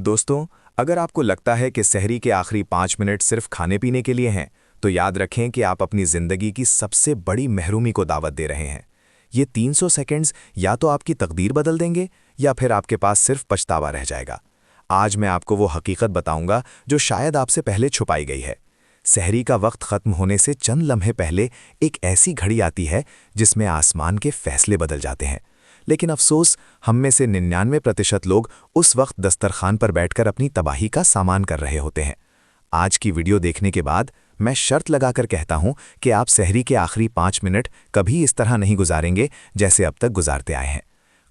दोस्तों, अगर आपको लगता है कि सहरी के आखिरी 5 मिनट सिर्फ खाने पीने के लिए हैं, तो याद रखें कि आप अपनी ज़िंदगी की सबसे बड़ी महरूमी को दावत दे रहे हैं। ये 300 सेकंड्स या तो आपकी तकदीर बदल देंगे या फिर आपके पास सिर्फ पछतावा रह जाएगा। आज मैं आपको वो हकीकत बताऊंगा जो शायद आपसे पहले छुपाई गई है। सहरी का वक्त ख़त्म होने से चंद लम्हे पहले एक ऐसी घड़ी आती है जिसमें आसमान के फैसले बदल जाते हैं। लेकिन अफसोस, हम में से 99% लोग उस वक्त दस्तरखान पर बैठकर अपनी तबाही का सामान कर रहे होते हैं। आज की वीडियो देखने के बाद मैं शर्त लगाकर कहता हूं कि आप सहरी के आखिरी 5 मिनट कभी इस तरह नहीं गुजारेंगे जैसे अब तक गुजारते आए हैं।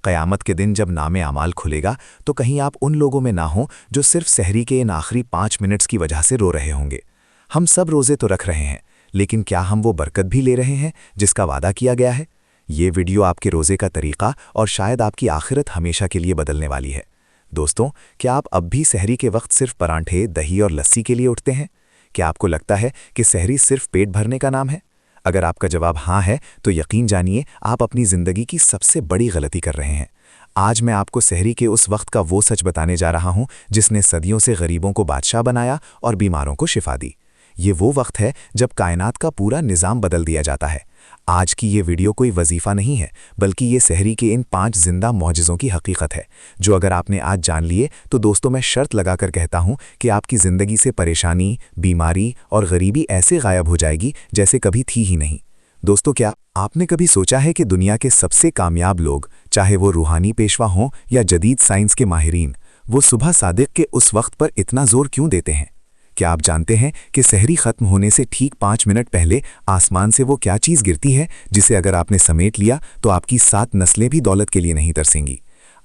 क़यामत के दिन जब नामे अमाल खुलेगा तो कहीं आप उन लोगों में ना हों जो सिर्फ सहरी के इन आखिरी 5 मिनट्स की वजह से रो रहे होंगे। हम सब रोज़े तो रख रहे हैं, लेकिन क्या हम वो बरकत भी ले रहे हैं जिसका वादा किया गया है? ये वीडियो आपके रोज़े का तरीक़ा और शायद आपकी आखिरत हमेशा के लिए बदलने वाली है। दोस्तों, क्या आप अब भी सहरी के वक्त सिर्फ परांठे, दही और लस्सी के लिए उठते हैं? क्या आपको लगता है कि सहरी सिर्फ पेट भरने का नाम है? अगर आपका जवाब हाँ है तो यकीन जानिए आप अपनी ज़िंदगी की सबसे बड़ी गलती कर रहे हैं। आज मैं आपको सहरी के उस वक्त का वो सच बताने जा रहा हूँ जिसने सदियों से गरीबों को बादशाह बनाया और बीमारों को शिफा दी। ये वो वक्त है जब कायनात का पूरा निज़ाम बदल दिया जाता है। आज की ये वीडियो कोई वजीफ़ा नहीं है, बल्कि ये सहरी के इन 5 जिंदा मौजिज़ों की हकीकत है जो अगर आपने आज जान लिए तो दोस्तों मैं शर्त लगाकर कहता हूँ कि आपकी ज़िंदगी से परेशानी, बीमारी और गरीबी ऐसे गायब हो जाएगी जैसे कभी थी ही नहीं। दोस्तों, क्या आपने कभी सोचा है कि दुनिया के सबसे कामयाब लोग, चाहे वो रूहानी पेशवा हों या जदीद साइंस के माहिरीन, वो सुबह सादिक के उस वक्त पर इतना ज़ोर क्यों देते हैं? क्या आप जानते हैं कि सहरी ख़त्म होने से ठीक 5 मिनट पहले आसमान से वो क्या चीज़ गिरती है जिसे अगर आपने समेट लिया तो आपकी 7 नस्लें भी दौलत के लिए नहीं तरसेंगी?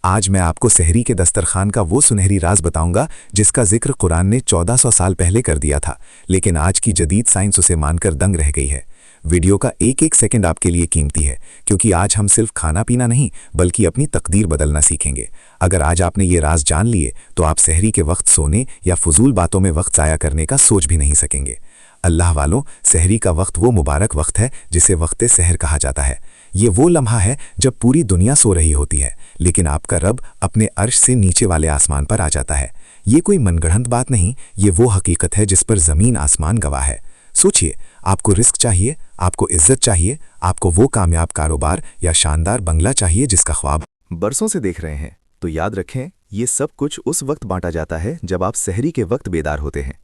आज मैं आपको सहरी के दस्तरखान का वो सुनहरी राज बताऊंगा जिसका जिक्र कुरान ने 1400 साल पहले कर दिया था, लेकिन आज की जदीद साइंस उसे मानकर दंग रह गई है। वीडियो का एक एक सेकंड आपके लिए कीमती है, क्योंकि आज हम सिर्फ खाना पीना नहीं बल्कि अपनी तकदीर बदलना सीखेंगे। अगर आज आपने ये राज जान लिए तो आप सहरी के वक्त सोने या फजूल बातों में वक्त ज़ाया करने का सोच भी नहीं सकेंगे। अल्लाह वालों, सहरी का वक्त वो मुबारक वक्त है जिसे वक्त सहर कहा जाता है। ये वो लम्हा है जब पूरी दुनिया सो रही होती है, लेकिन आपका रब अपने अर्श से नीचे वाले आसमान पर आ जाता है। ये कोई मनगढ़ंत बात नहीं, ये वो हकीकत है जिस पर ज़मीन आसमान गवाह है। सोचिए, आपको रिस्क चाहिए, आपको इज्जत चाहिए, आपको वो कामयाब कारोबार या शानदार बंगला चाहिए जिसका ख्वाब बरसों से देख रहे हैं, तो याद रखें ये सब कुछ उस वक्त बांटा जाता है जब आप सहरी के वक्त बेदार होते हैं।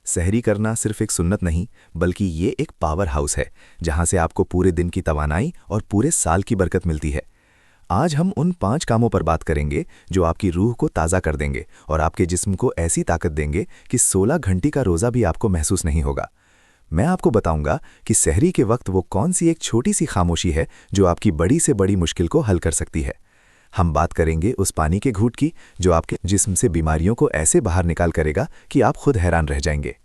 सहरी करना सिर्फ एक सुन्नत नहीं, बल्कि ये एक पावर हाउस है जहां से आपको पूरे दिन की तवानाई और पूरे साल की बरकत मिलती है। आज हम उन 5 कामों पर बात करेंगे जो आपकी रूह को ताज़ा कर देंगे और आपके जिस्म को ऐसी ताकत देंगे कि 16 घंटे का रोज़ा भी आपको महसूस नहीं होगा। मैं आपको बताऊंगा कि सहरी के वक्त वो कौन सी एक छोटी सी खामोशी है जो आपकी बड़ी से बड़ी मुश्किल को हल कर सकती है। हम बात करेंगे उस पानी के घूंट की जो आपके जिस्म से बीमारियों को ऐसे बाहर निकाल करेगा कि आप खुद हैरान रह जाएंगे।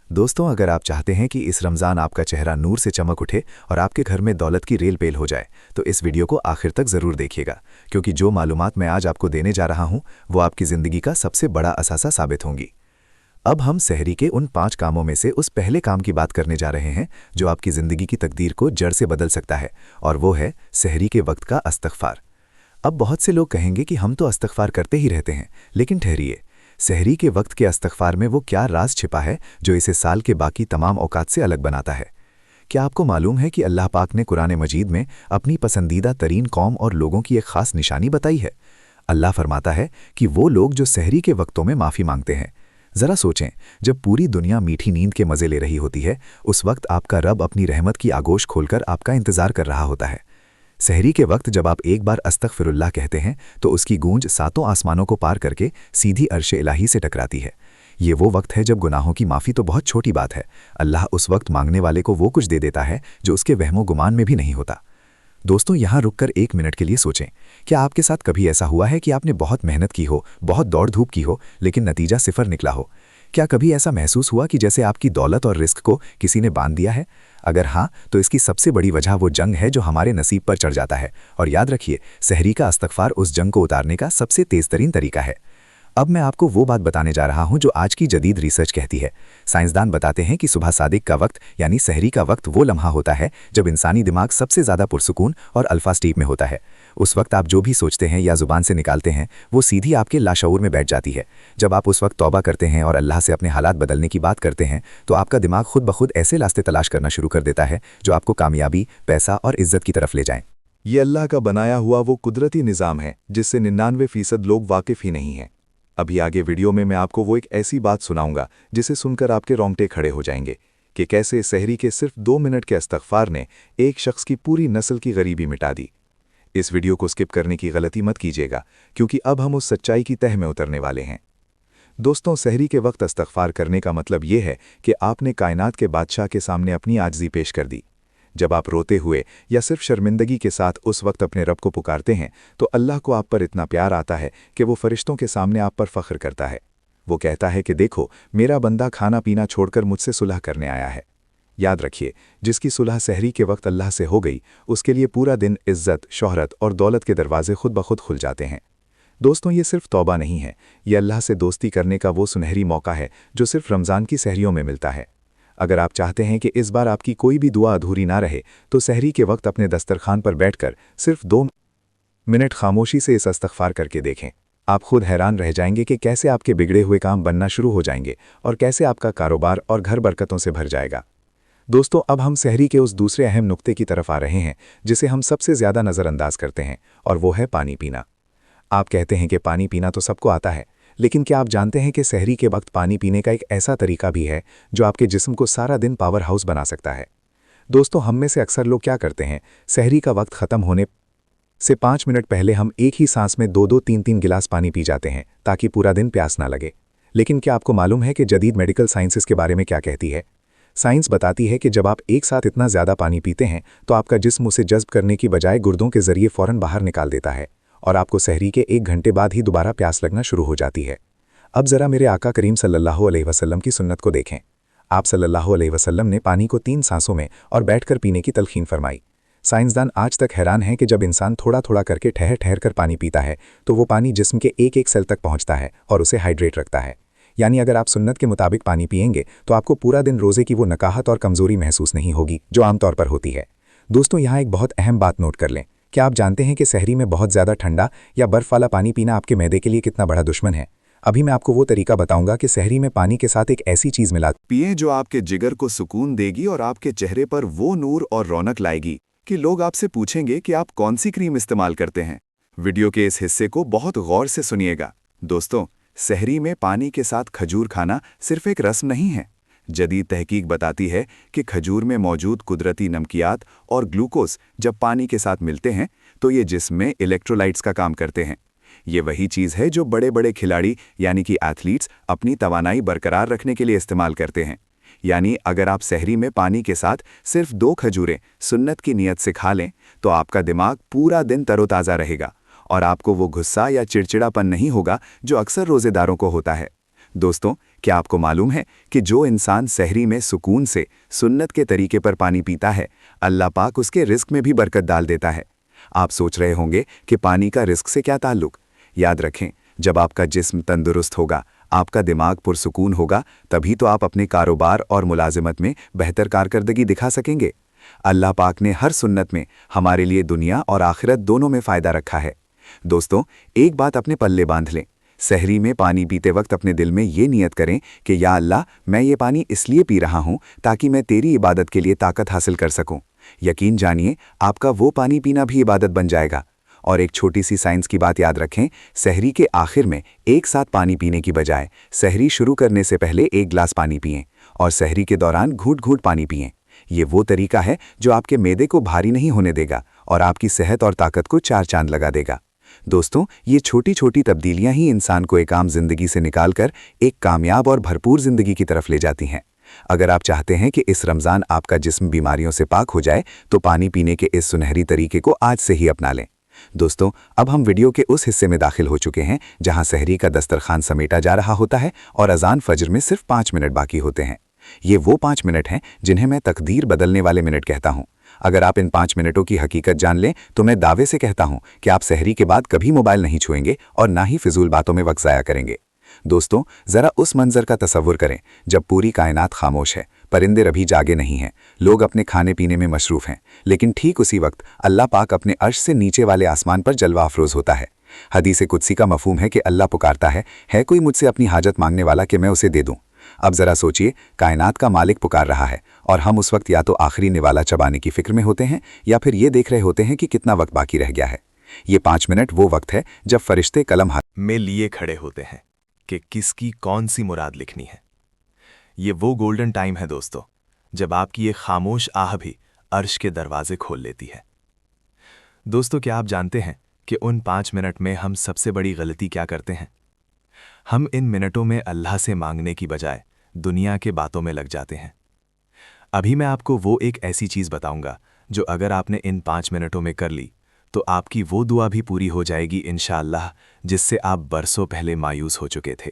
दोस्तों, अगर आप चाहते हैं कि इस रमज़ान आपका चेहरा नूर से चमक उठे और आपके घर में दौलत की रेल पेल हो जाए, तो इस वीडियो को आखिर तक ज़रूर देखिएगा, क्योंकि जो मालूमात मैं आज आपको देने जा रहा हूँ वो आपकी ज़िंदगी का सबसे बड़ा असासा साबित होंगी। अब हम सहरी के उन 5 कामों में से उस पहले काम की बात करने जा रहे हैं जो आपकी ज़िंदगी की तकदीर को जड़ से बदल सकता है, और वो है सहरी के वक्त का इस्तग़फ़ार। अब बहुत से लोग कहेंगे कि हम तो इस्तग़फ़ार करते ही रहते हैं, लेकिन ठहरिए, सहरी के वक्त के इस्तग़फ़ार में वो क्या राज छिपा है जो इसे साल के बाकी तमाम औकात से अलग बनाता है? क्या आपको मालूम है कि अल्लाह पाक ने कुरान मजीद में अपनी पसंदीदा तरीन कौम और लोगों की एक ख़ास निशानी बताई है? अल्लाह फरमाता है कि वो लोग जो सहरी के वक्तों में माफ़ी मांगते हैं। ज़रा सोचें, जब पूरी दुनिया मीठी नींद के मज़े ले रही होती है, उस वक्त आपका रब अपनी रहमत की आगोश खोलकर आपका इंतज़ार कर रहा होता है। सहरी के वक्त जब आप एक बार अस्तग़फ़िरुल्लाह कहते हैं तो उसकी गूंज 7 आसमानों को पार करके सीधी अर्श इलाही से टकराती है। ये वो वक्त है जब गुनाहों की माफ़ी तो बहुत छोटी बात है, अल्लाह उस वक्त मांगने वाले को वो कुछ दे देता है जो उसके वहमो गुमान में भी नहीं होता। दोस्तों, यहाँ रुककर 1 मिनट के लिए सोचें, क्या आपके साथ कभी ऐसा हुआ है कि आपने बहुत मेहनत की हो, बहुत दौड़ धूप की हो, लेकिन नतीजा सिफर निकला हो? क्या कभी ऐसा महसूस हुआ कि जैसे आपकी दौलत और रिस्क को किसी ने बांध दिया है? अगर हाँ, तो इसकी सबसे बड़ी वजह वो जंग है जो हमारे नसीब पर चढ़ जाता है। और याद रखिए, सहरी का इस्तग़फ़ार उस जंग को उतारने का सबसे तेज़ तरीन तरीका है। अब मैं आपको वो बात बताने जा रहा हूँ जो आज की जदीद रिसर्च कहती है। साइंसदान बताते हैं कि सुबह सादिक का वक्त यानी सहरी का वक्त वो लम्हा होता है जब इंसानी दिमाग सबसे ज़्यादा पुरसुकून और अल्फा स्टेट में होता है। उस वक्त आप जो भी सोचते हैं या ज़ुबान से निकालते हैं वो सीधी आपके लाशऊर में बैठ जाती है। जब आप उस वक्त तौबा करते हैं और अल्लाह से अपने हालात बदलने की बात करते हैं तो आपका दिमाग खुद ब खुद ऐसे रास्ते तलाश करना शुरू कर देता है जो आपको कामयाबी, पैसा और इज्जत की तरफ ले जाएं। ये अल्लाह का बनाया हुआ वो कुदरती निज़ाम है जिससे 99% लोग वाकिफ़ ही नहीं हैं। अभी आगे वीडियो में मैं आपको वो एक ऐसी बात सुनाऊंगा जिसे सुनकर आपके रोंगटे खड़े हो जाएंगे कि कैसे सहरी के सिर्फ 2 मिनट के इस्तग़फ़ार ने एक शख्स की पूरी नस्ल की गरीबी मिटा दी। इस वीडियो को स्किप करने की गलती मत कीजिएगा क्योंकि अब हम उस सच्चाई की तह में उतरने वाले हैं। दोस्तों, सहरी के वक्त इस्तग़फ़ार करने का मतलब ये है कि आपने कायनात के बादशाह के सामने अपनी आजिज़ी पेश कर दी। जब आप रोते हुए या सिर्फ शर्मिंदगी के साथ उस वक्त अपने रब को पुकारते हैं तो अल्लाह को आप पर इतना प्यार आता है कि वो फरिश्तों के सामने आप पर फ़ख्र करता है। वो कहता है कि देखो, मेरा बंदा खाना पीना छोड़कर मुझसे सुलह करने आया है। याद रखिए, जिसकी सुलह सहरी के वक्त अल्लाह से हो गई उसके लिए पूरा दिन इज़्ज़त, शोहरत और दौलत के दरवाजे खुद ब खुद खुल जाते हैं। दोस्तों, ये सिर्फ तौबा नहीं है, ये अल्लाह से दोस्ती करने का वो सुनहरी मौका है जो सिर्फ रमज़ान की सहरियों में मिलता है। अगर आप चाहते हैं कि इस बार आपकी कोई भी दुआ अधूरी ना रहे तो सहरी के वक्त अपने दस्तरखान पर बैठकर सिर्फ 2 मिनट खामोशी से इस इस्तग़फ़ार करके देखें। आप खुद हैरान रह जाएंगे कि कैसे आपके बिगड़े हुए काम बनना शुरू हो जाएंगे और कैसे आपका कारोबार और घर बरकतों से भर जाएगा। दोस्तों, अब हम सहरी के उस दूसरे अहम नुक्ते की तरफ आ रहे हैं जिसे हम सबसे ज़्यादा नज़रअंदाज करते हैं, और वो है पानी पीना। आप कहते हैं कि पानी पीना तो सबको आता है, लेकिन क्या आप जानते हैं कि सहरी के वक्त पानी पीने का एक ऐसा तरीका भी है जो आपके जिस्म को सारा दिन पावर हाउस बना सकता है। दोस्तों, हम में से अक्सर लोग क्या करते हैं, सहरी का वक्त ख़त्म होने से 5 मिनट पहले हम एक ही सांस में 2-2, 3-3 गिलास पानी पी जाते हैं ताकि पूरा दिन प्यास ना लगे। लेकिन क्या आपको मालूम है कि जदीद मेडिकल साइंसेस के बारे में क्या कहती है? साइंस बताती है कि जब आप एक साथ इतना ज़्यादा पानी पीते हैं तो आपका जिस्म उसे जज्ब करने की बजाय गुर्दों के ज़रिए फ़ौरन बाहर निकाल देता है और आपको सहरी के 1 घंटे बाद ही दोबारा प्यास लगना शुरू हो जाती है। अब ज़रा मेरे आका करीम सल्लल्लाहु अलैहि वसल्लम की सुन्नत को देखें। आप सल्लल्लाहु अलैहि वसल्लम ने पानी को 3 सांसों में और बैठकर पीने की तलखीन फरमाई। साइंसदान आज तक हैरान हैं कि जब इंसान थोड़ा थोड़ा करके ठहर ठहर कर पानी पीता है तो वो पानी जिस्म के एक एक सेल तक पहुंचता है और उसे हाइड्रेट रखता है। यानी अगर आप सुन्नत के मुताबिक पानी पिएंगे तो आपको पूरा दिन रोज़े की वो नकाहत और कमज़ोरी महसूस नहीं होगी जो आमतौर पर होती है। दोस्तों, यहाँ एक बहुत अहम बात नोट कर लें। क्या आप जानते हैं कि सहरी में बहुत ज़्यादा ठंडा या बर्फ़ वाला पानी पीना आपके मैदे के लिए कितना बड़ा दुश्मन है? अभी मैं आपको वो तरीका बताऊंगा कि सहरी में पानी के साथ एक ऐसी चीज़ मिला पिएं जो आपके जिगर को सुकून देगी और आपके चेहरे पर वो नूर और रौनक लाएगी कि लोग आपसे पूछेंगे कि आप कौन सी क्रीम इस्तेमाल करते हैं। वीडियो के इस हिस्से को बहुत गौर से सुनिएगा। दोस्तों, सहरी में पानी के साथ खजूर खाना सिर्फ एक रस्म नहीं है। जदीद तहकीक बताती है कि खजूर में मौजूद कुदरती नमकियात और ग्लूकोज जब पानी के साथ मिलते हैं तो ये जिस्म में इलेक्ट्रोलाइट्स का काम करते हैं। ये वही चीज़ है जो बड़े बड़े खिलाड़ी यानी कि एथलीट्स अपनी तवानाई बरकरार रखने के लिए इस्तेमाल करते हैं। यानी अगर आप सहरी में पानी के साथ सिर्फ 2 खजूरें सुन्नत की नीयत से खा लें तो आपका दिमाग पूरा दिन तरोताज़ा रहेगा और आपको वो गुस्सा या चिड़चिड़ापन नहीं होगा जो अक्सर रोज़ेदारों को होता है। दोस्तों, क्या आपको मालूम है कि जो इंसान सहरी में सुकून से सुन्नत के तरीके पर पानी पीता है, अल्लाह पाक उसके रिस्क में भी बरकत डाल देता है। आप सोच रहे होंगे कि पानी का रिस्क से क्या ताल्लुक? याद रखें, जब आपका जिस्म तंदुरुस्त होगा, आपका दिमाग पुरसुकून होगा, तभी तो आप अपने कारोबार और मुलाजिमत में बेहतर कारकर्दगी दिखा सकेंगे। अल्लाह पाक ने हर सुन्नत में हमारे लिए दुनिया और आखिरत दोनों में फ़ायदा रखा है। दोस्तों, एक बात अपने पल्ले बांध लें। सहरी में पानी पीते वक्त अपने दिल में ये नियत करें कि या अल्लाह, मैं ये पानी इसलिए पी रहा हूँ ताकि मैं तेरी इबादत के लिए ताकत हासिल कर सकूँ। यकीन जानिए, आपका वो पानी पीना भी इबादत बन जाएगा। और एक छोटी सी साइंस की बात याद रखें, सहरी के आखिर में एक साथ पानी पीने की बजाय सहरी शुरू करने से पहले 1 गिलास पानी पिएं और सहरी के दौरान घूंट घूंट पानी पिएं। ये वो तरीका है जो आपके मैदे को भारी नहीं होने देगा और आपकी सेहत और ताकत को 4 चांद लगा देगा। दोस्तों, ये छोटी छोटी तब्दीलियां ही इंसान को एक आम जिंदगी से निकालकर एक कामयाब और भरपूर जिंदगी की तरफ ले जाती हैं। अगर आप चाहते हैं कि इस रमज़ान आपका जिस्म बीमारियों से पाक हो जाए तो पानी पीने के इस सुनहरी तरीके को आज से ही अपना लें। दोस्तों, अब हम वीडियो के उस हिस्से में दाखिल हो चुके हैं जहां सहरी का दस्तरखान समेटा जा रहा होता है और अजान फजर में सिर्फ 5 मिनट बाकी होते हैं। ये वो 5 मिनट हैं जिन्हें मैं तकदीर बदलने वाले मिनट कहता हूं। अगर आप इन 5 मिनटों की हकीकत जान लें तो मैं दावे से कहता हूं कि आप सहरी के बाद कभी मोबाइल नहीं छुएंगे और ना ही फिजूल बातों में वक्त ज़ाया करेंगे। दोस्तों, ज़रा उस मंजर का तसव्वुर करें जब पूरी कायनात खामोश है, परिंदे अभी जागे नहीं हैं, लोग अपने खाने पीने में मशरूफ हैं, लेकिन ठीक उसी वक्त अल्लाह पाक अपने अर्श से नीचे वाले आसमान पर जलवा अफरोज होता है। हदीस कुदसी का मफहूम है कि अल्लाह पुकारता है कोई मुझसे अपनी हाजत मांगने वाला कि मैं उसे दे दूं। अब जरा सोचिए, कायनात का मालिक पुकार रहा है और हम उस वक्त या तो आखिरी निवाला चबाने की फिक्र में होते हैं या फिर ये देख रहे होते हैं कि कितना वक्त बाकी रह गया है। ये 5 मिनट वो वक्त है जब फरिश्ते कलम हाथ में लिए खड़े होते हैं कि किसकी कौन सी मुराद लिखनी है। ये वो गोल्डन टाइम है दोस्तों, जब आपकी ये खामोश आह भी अर्श के दरवाजे खोल लेती है। दोस्तों, क्या आप जानते हैं कि उन 5 मिनट में हम सबसे बड़ी गलती क्या करते हैं? हम इन मिनटों में अल्लाह से मांगने की बजाय दुनिया के बातों में लग जाते हैं। अभी मैं आपको वो एक ऐसी चीज़ बताऊंगा जो अगर आपने इन 5 मिनटों में कर ली तो आपकी वो दुआ भी पूरी हो जाएगी इंशाअल्लाह, जिससे आप बरसों पहले मायूस हो चुके थे।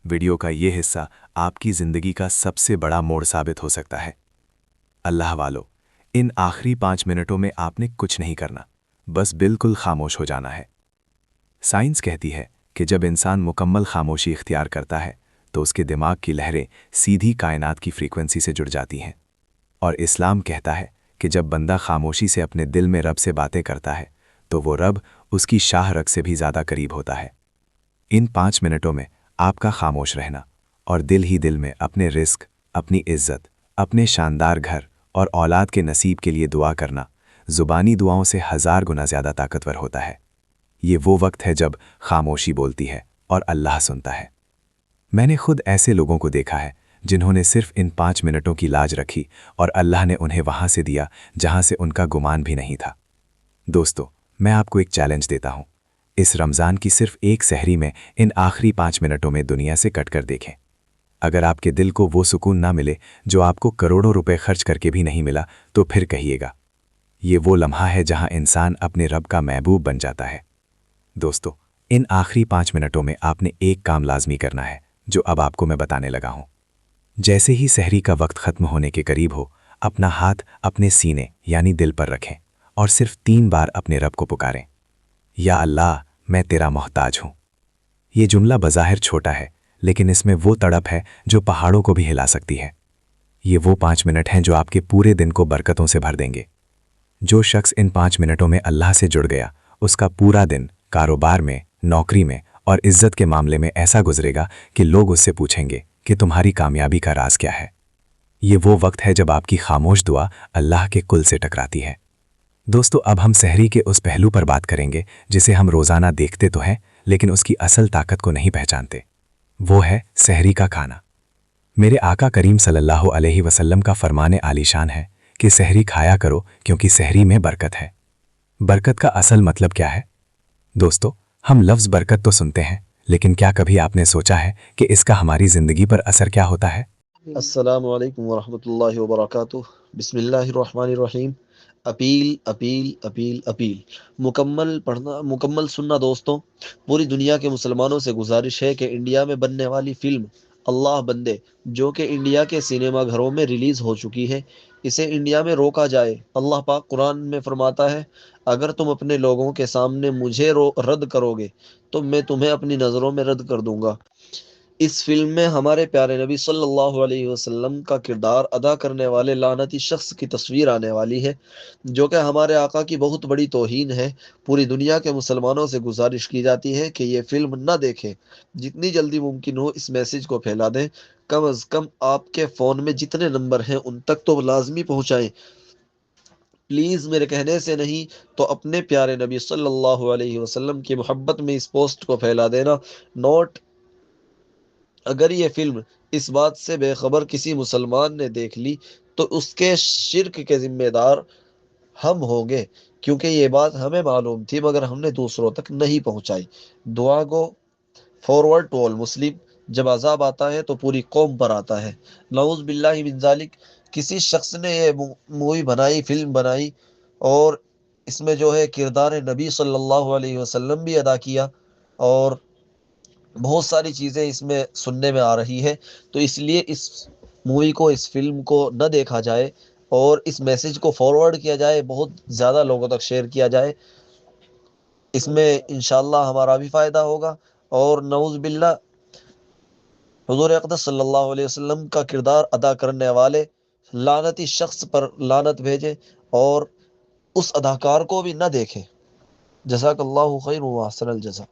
वीडियो का ये हिस्सा आपकी ज़िंदगी का सबसे बड़ा मोड़ साबित हो सकता है। अल्लाह वालों, इन आखिरी 5 मिनटों में आपने कुछ नहीं करना, बस बिल्कुल खामोश हो जाना है। साइंस कहती है कि जब इंसान मुकम्मल खामोशी इख्तियार करता है तो उसके दिमाग की लहरें सीधी कायनात की फ्रीक्वेंसी से जुड़ जाती हैं। और इस्लाम कहता है कि जब बंदा खामोशी से अपने दिल में रब से बातें करता है तो वो रब उसकी शाह रग से भी ज़्यादा करीब होता है। इन 5 मिनटों में आपका खामोश रहना और दिल ही दिल में अपने रिस्क, अपनी इज्जत, अपने शानदार घर और औलाद के नसीब के लिए दुआ करना ज़ुबानी दुआओं से 1000 गुना ज़्यादा ताकतवर होता है। ये वो वक्त है जब खामोशी बोलती है और अल्लाह सुनता है। मैंने खुद ऐसे लोगों को देखा है जिन्होंने सिर्फ इन 5 मिनटों की लाज रखी और अल्लाह ने उन्हें वहां से दिया जहां से उनका गुमान भी नहीं था। दोस्तों, मैं आपको एक चैलेंज देता हूं। इस रमज़ान की सिर्फ एक सहरी में इन आखिरी 5 मिनटों में दुनिया से कट कर देखें। अगर आपके दिल को वो सुकून ना मिले जो आपको करोड़ों रुपए खर्च करके भी नहीं मिला, तो फिर कहिएगा। ये वो लम्हा है जहां इंसान अपने रब का महबूब बन जाता है। दोस्तों, इन आखिरी 5 मिनटों में आपने एक काम लाजमी करना है जो अब आपको मैं बताने लगा हूं। जैसे ही सहरी का वक्त खत्म होने के करीब हो, अपना हाथ अपने सीने यानी दिल पर रखें और सिर्फ 3 बार अपने रब को पुकारें, या अल्लाह, मैं तेरा मोहताज हूं। ये जुमला बज़ाहिर छोटा है, लेकिन इसमें वो तड़प है जो पहाड़ों को भी हिला सकती है। ये वो 5 मिनट हैं जो आपके पूरे दिन को बरकतों से भर देंगे। जो शख्स इन 5 मिनटों में अल्लाह से जुड़ गया, उसका पूरा दिन कारोबार में, नौकरी में और इज्जत के मामले में ऐसा गुजरेगा कि लोग उससे पूछेंगे कि तुम्हारी कामयाबी का राज क्या है। ये वो वक्त है जब आपकी खामोश दुआ अल्लाह के कुल से टकराती है। दोस्तों, अब हम सहरी के उस पहलू पर बात करेंगे जिसे हम रोज़ाना देखते तो हैं, लेकिन उसकी असल ताकत को नहीं पहचानते। वो है सहरी का खाना। मेरे आका करीम सल्लल्लाहु अलैहि वसल्लम का फरमाने आलीशान है कि सहरी खाया करो क्योंकि सहरी में बरकत है। बरकत का असल मतलब क्या है? दोस्तों, हम लफ्ज़ बरकत तो सुनते हैं, लेकिन क्या कभी आपने सोचा है कि इसका हमारी ज़िंदगी पर असर क्या होता है? अस्सलामु अलैकुम वरहमतुल्लाहि वबरकातुह। बिस्मिल्लाहिर्रहमानिर्रहीम। अपील अपील अपील अपील मुकम्मल पढ़ना, मुकम्मल सुनना। दोस्तों, पूरी दुनिया के मुसलमानों से गुजारिश है कि इंडिया में बनने वाली फ़िल्म अल्लाह बंदे, जो कि इंडिया के सिनेमा घरों में रिलीज़ हो चुकी है, इसे इंडिया में रोका जाए। अल्लाह पाक कुरान में फरमाता है, अगर तुम अपने लोगों के सामने मुझे रद्द करोगे तो मैं तुम्हें अपनी नज़रों में रद्द कर दूंगा। इस फ़िल्म में हमारे प्यारे नबी सल्लल्लाहु अलैहि वसल्लम का किरदार अदा करने वाले लानती शख्स की तस्वीर आने वाली है, जो कि हमारे आका की बहुत बड़ी तौहीन है। पूरी दुनिया के मुसलमानों से गुजारिश की जाती है कि ये फ़िल्म ना देखें। जितनी जल्दी मुमकिन हो इस मैसेज को फैला दें। कम अज़ कम आपके फ़ोन में जितने नंबर हैं उन तक तो लाज़मी पहुँचाएँ। प्लीज़, मेरे कहने से नहीं तो अपने प्यारे नबी सल्लल्लाहु अलैहि वसल्लम की मोहब्बत में इस पोस्ट को फैला देना। नोट: अगर ये फ़िल्म इस बात से बेखबर किसी मुसलमान ने देख ली तो उसके शिर्क के ज़िम्मेदार हम होंगे, क्योंकि ये बात हमें मालूम थी मगर हमने दूसरों तक नहीं पहुँचाई। दुआ गो, फॉरवर्ड टू ऑल मुस्लिम। जब अज़ाब आता है तो पूरी कौम पर आता है। नऊज़ बिल्लाहि मिन ज़ालिक। किसी शख्स ने ये मूवी बनाई, फ़िल्म बनाई और इसमें जो है किरदार नबी सल्लल्लाहु अलैहि वसल्लम भी अदा किया और बहुत सारी चीज़ें इसमें सुनने में आ रही है। तो इसलिए इस मूवी को, इस फ़िल्म को न देखा जाए और इस मैसेज को फॉरवर्ड किया जाए, बहुत ज़्यादा लोगों तक शेयर किया जाए। इसमें इंशाअल्लाह हमारा भी फ़ायदा होगा और नऊज़ बिल्लाह हुज़ूर अक़दस सल्लल्लाहु अलैहि वसल्लम का किरदार अदा करने वाले लानती शख्स पर लानत भेजे और उस अदाकार को भी न देखे। जज़ाकल्लाहु खैर व अहसनल जज़ा।